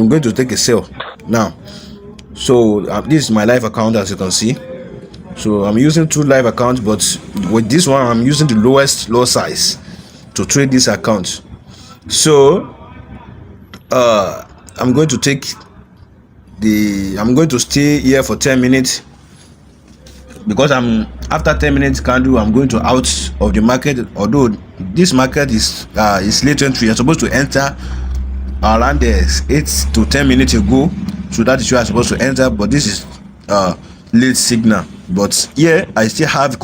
I'm going to take a sell now. So this is my live account, as you can see. So I'm using two live accounts, but with this one I'm using the lowest lot size to trade this account. So I'm going to stay here for 10 minutes, because after 10 minutes candle I'm going to out of the market. Although this market is late entry, I'm supposed to enter around 8 to 10 minutes ago, so that is where I'm supposed to enter, but this is late signal. But here I still have a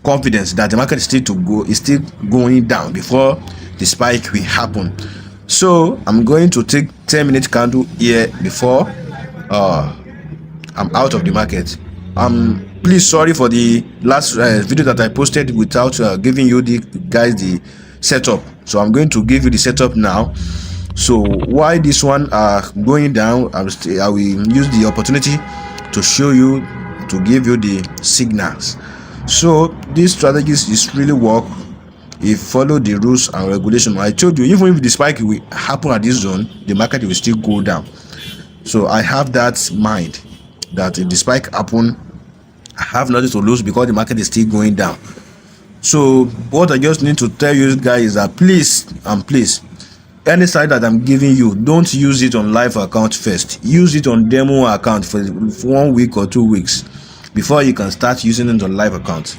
confidence that the market is still going down before the spike will happen. So I'm going to take 10-minute candle here before I'm out of the market. Please, sorry for the last video that I posted without giving you the setup. So I'm going to give you the setup now. So while this one going down, I will use the opportunity to show you, to give you the signals. So these strategies is really work if follow the rules and regulation. I told you, even if the spike will happen at this zone, the market will still go down. So I have that mind that if the spike happen, I have nothing to lose, because the market is still going down. So what I just need to tell you guys is that please, any site that I'm giving you, don't use it on live account first. Use it on demo account for 1 week or 2 weeks before you can start using it on live account.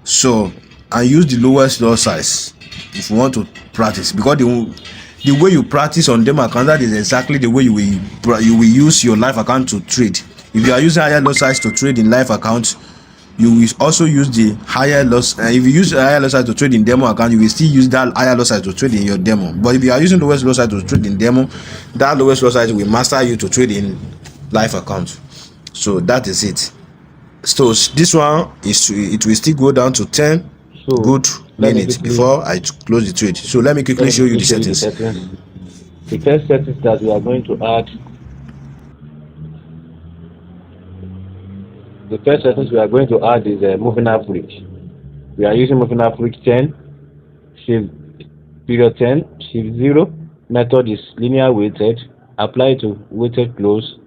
So and use the lowest lot size if you want to practice, because the way you practice on demo account, that is exactly the way you will use your live account to trade. If you are using higher lot size to trade in live account, you will also use the higher loss. If you use a higher lot size to trade in demo account, you will still use that higher lot size to trade in your demo. But if you are using lowest lot size to trade in demo, that lowest lot size will master you to trade in live account. So that is it. So this one it will still go down to 10 good minutes before I close the trade. So let me quickly show you the settings. The first settings that we are going to add. The first settings we are going to add is moving average. We are using moving average 10, shift period 10, shift 0. Method is linear weighted. Apply to weighted close.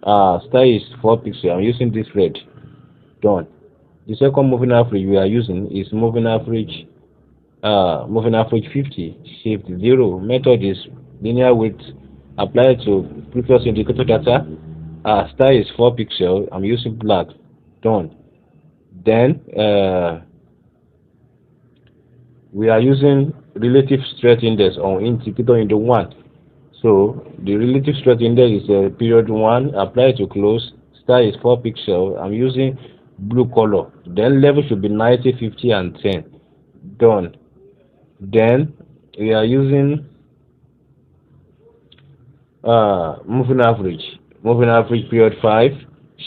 Style is 4 pixels. I'm using this red. Done. The second moving average we are using is moving average 50, shift 0. Method is linear weight. Apply to previous indicator data. Style is 4 pixels. I'm using black. Done. Then we are using relative strength index on indicator window 1. So the relative strength index is period 1. Apply to close. Style is 4 pixels. I'm using blue color. Then level should be 90, 50 and 10. Done. Then we are using moving average period 5,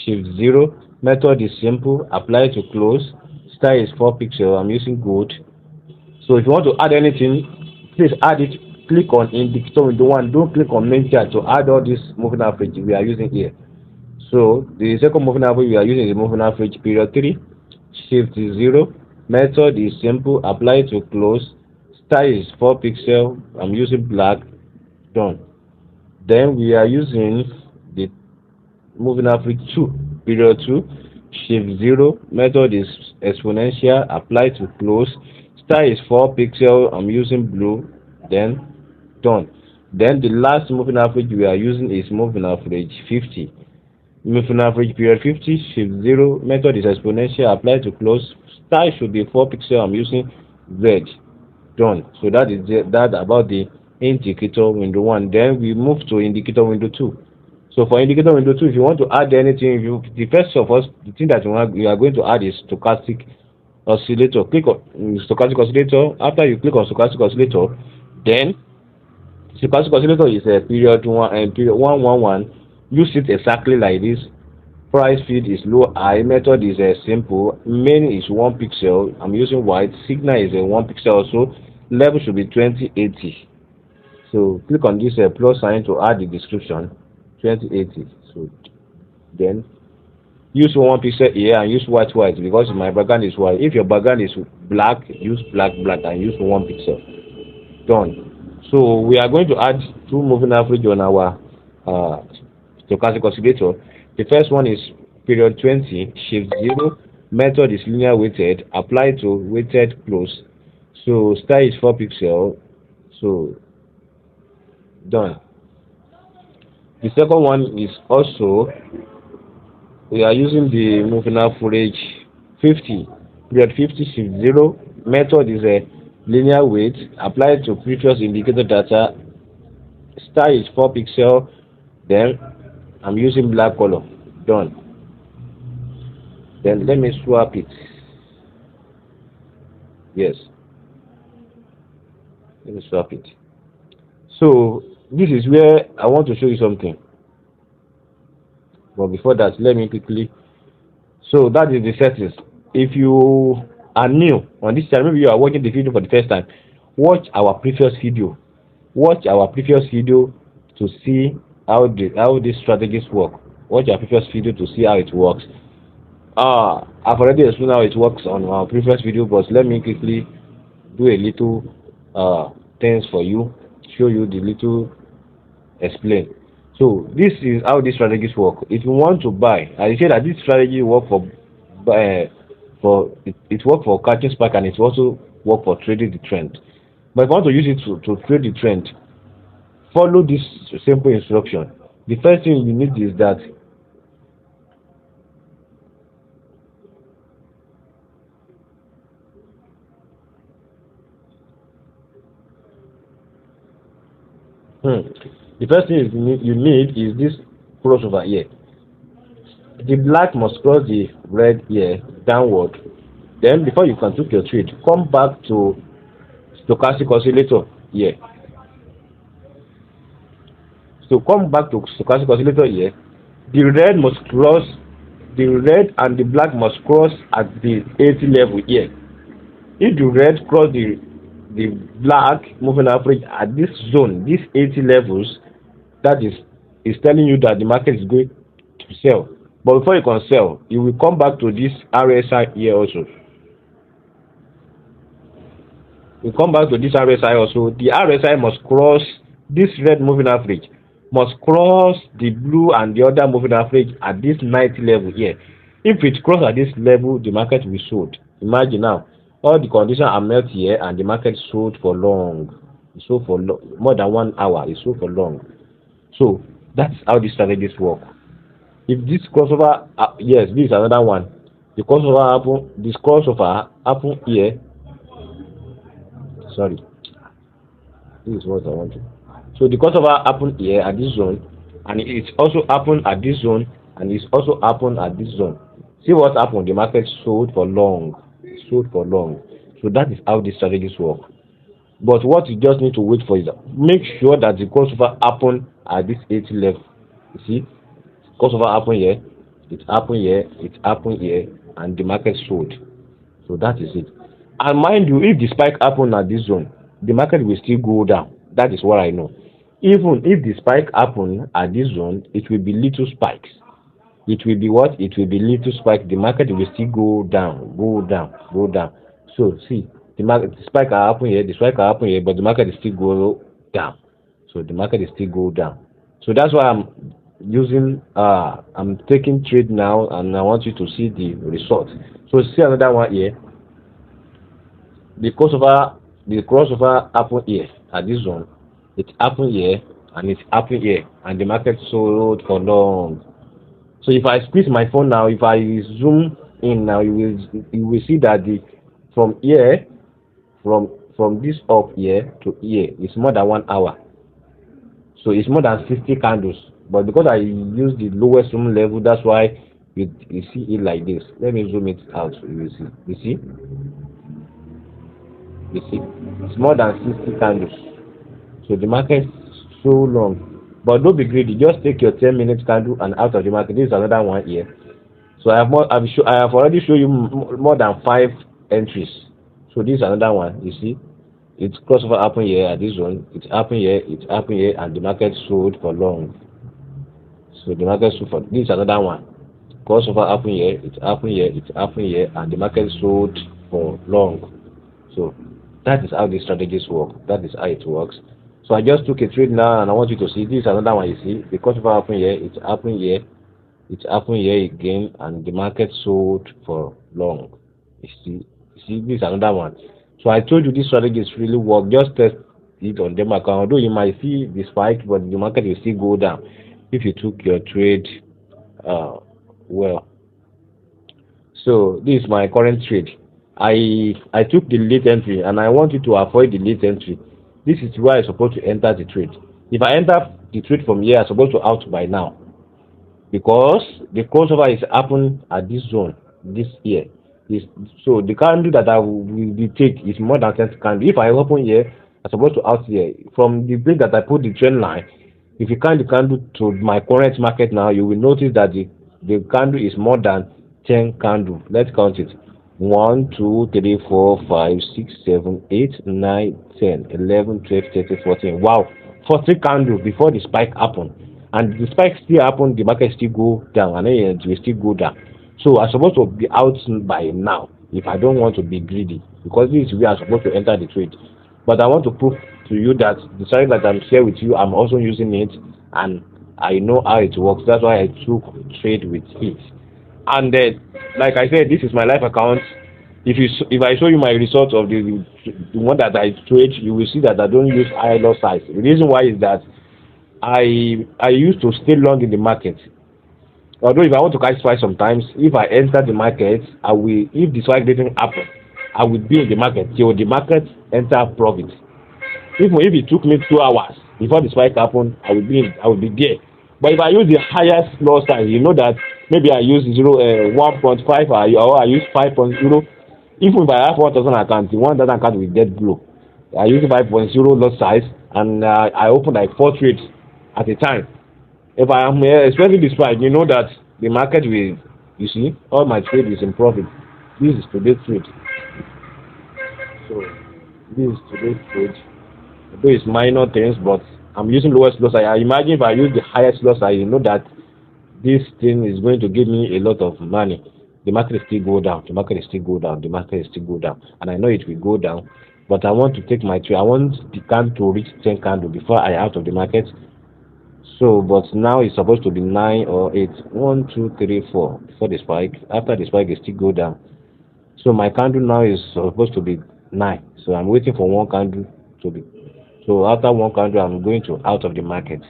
shift 0. Method is simple. Apply to close. Style is 4 pixels. I'm using gold. So if you want to add anything, please add it. Click on indicator window 1. Don't click on main chart to add all this moving average we are using here. So the second moving average we are using is moving average period 3, shift 0. Method is simple. Apply to close. Style is 4 pixels. I'm using black. Done. Then we are using the moving average 2, period 2, shift 0. Method is exponential. Apply to close. Style is 4 pixels. I'm using blue. Then done. Then the last moving average we are using is moving average 50. Moving average period 50, shift 0. Method is exponential. Apply to close. Style should be 4 pixels. I'm using red. Done. So that is that about the indicator window 1. Then we move to indicator window 2. So for indicator window 2, if you want to add anything, the first of us, the thing that you are going to add is stochastic oscillator. Click on stochastic oscillator. After you click on stochastic oscillator, then stochastic oscillator is a period 1 and period 111. Use it exactly like this. Price feed is low high. Method is simple. Main is 1 pixel. I'm using white. Signal is 1 pixel also. Level should be 2080. So click on this plus sign to add the description 2080. So then use 1 pixel here and use white because my background is white. If your background is black, use black and use 1 pixel. Done. So we are going to add two moving average on our stochastic oscillator. The first one is period 20, shift 0. Method is linear weighted. Apply to weighted close. So star is 4 pixel. So done. The second one is also, we are using the moving average 50. Period 50, shift 0. Method is a linear weight. Apply to previous indicator data. Star is 4 pixel. Then I'm using black color. Done. Then let me swap it. Yes, let me swap it. So this is where I want to show you something. But before that, let me quickly. So that is the settings. If you are new on this channel, maybe you are watching the video for the first time, watch our previous video. Watch our previous video to see how these strategies work. Watch our previous video to see how it works. I've already explained how it works on our previous video, but let me quickly do a little things for you, show you the little explain. So this is how these strategies work. If you want to buy, I say that this strategy work it work for catching spike, and it also work for trading the trend. But if you want to use it to trade the trend, follow this simple instruction. The first thing you need is that the first thing you need is this crossover here. The black must cross the red here downward. Then before you can take your trade, come back to stochastic oscillator here. So come back to stochastic oscillator here. The red must cross, the red and the black must cross at the 80 level here. If the red cross the black moving average at this zone, these 80 levels, that is telling you that the market is going to sell. But before you can sell, you will come back to this RSI here also. You come back to this RSI also. The RSI must cross this red moving average, must cross the blue and the other moving average at this 90 level here. If it cross at this level, the market will sold. Imagine now, all the conditions are met here and the market sold for long. It sold for more than 1 hour. It sold for long. So that's how these strategies work. If this crossover, yes, this is another one. The crossover happen. This crossover happen here. Sorry, this is what I want to. So the crossover happen here at this zone, and it's also happened at this zone, and it's also happened at this zone. See what happened? The market sold for long. Sold for long. So that is how these strategies work. But what you just need to wait for is make sure that the crossover happen at this 80 level. You see, crossover happen here, it happen here, it happen here, and the market sold. So that is it. And mind you, if the spike happen at this zone, the market will still go down. That is what I know. Even if the spike happen at this zone, it will be little spikes. It will be what? It will be little spike. The market will still go down, go down, go down. So see, the spike will happen here, the spike will happen here, but the market is still go down. So the market is still go down. So that's why I'm taking trade now, and I want you to see the result. So see another one here. The crossover happen here at this zone. It happened here and it happened here, and the market sold for long. So if I squeeze my phone now, if I zoom in now, you will see that from here, from this up here to here, it's more than 1 hour. So it's more than 60 candles. But because I use the lowest zoom level, that's why you see it like this. Let me zoom it out so you will see. You see? You see? It's more than 60 candles. So the market is so long. But don't be greedy. Just take your 10-minute candle and out of the market. This is another one here. So I have already shown you more than 5 entries. So this is another one. You see? It's crossover happen here at this one. It's happen here, and the market sold for long. So the market sold for this is another one. Crossover happen here, it's happen here, and the market sold for long. So that is how these strategies work. That is how it works. So I just took a trade now, and I want you to see this is another one. You see, the crossover happened here, it's happened here, it's happened here again, and the market sold for long. You see, this is another one. So I told you this strategy is really work. Just test it on them account. Although you might see the spike, but the market will still go down if you took your trade uh, well. So this is my current trade. I took the late entry, and I want you to avoid the late entry. This is where I'm supposed to enter the trade. If I enter the trade from here, I'm supposed to out by now, because the crossover is happen at this zone this year. Is so the candle that I will be take is more than 10 candle. If I open here, I'm supposed to out here. From the place that I put the trend line, if you count the candle to my current market now, you will notice that the candle is more than 10 candle. Let's count it. 1, 2, 3, 4, 5, 6, 7, 8, 9, 10, 11, 12, 13, 14. Wow, 40 candle before the spike happen. And the spike still happen, the market still go down, and then it will still go down. So I'm supposed to be out by now if I don't want to be greedy, because this is where I'm supposed to enter the trade. But I want to prove to you that the strategy that I'm sharing with you, I'm also using it, and I know how it works. That's why I took trade with it. And like I said, this is my live account. If I show you my results of the one that I trade, you will see that I don't use high loss size. The reason why is that I used to stay long in the market. Although if I want to catch price sometimes, if I enter the market, I will, if the spike didn't happen, I will be in the market till the market enter profit. Even if it took me 2 hours before the spike happened, I will be there. But if I use the highest loss size, you know that maybe I use 1.5, or I use 5.0. Even if I have 1,000 accounts, the 1,000 account will get below. I use 5.0 loss size, and I open like 4 trades at a time. If I am expecting this price, you know that the market will, you see, all my trade is in profit. This is today's trade. So this is today's trade. Though it's minor things, but I'm using lowest loss. I imagine if I use the highest loss, I know that this thing is going to give me a lot of money. The market is still go down. The market is still go down. The market is still go down, and I know it will go down. But I want to take my trade. I want the candle to reach 10 candle before I out of the market. So, but now it's supposed to be 9 or 8. 1, 2, 3, 4 before the spike. After the spike, it still go down. So my candle now is supposed to be 9. So I'm waiting for one candle to be. So after one candle, I'm going to out of the market.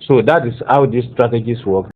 So that is how these strategies work.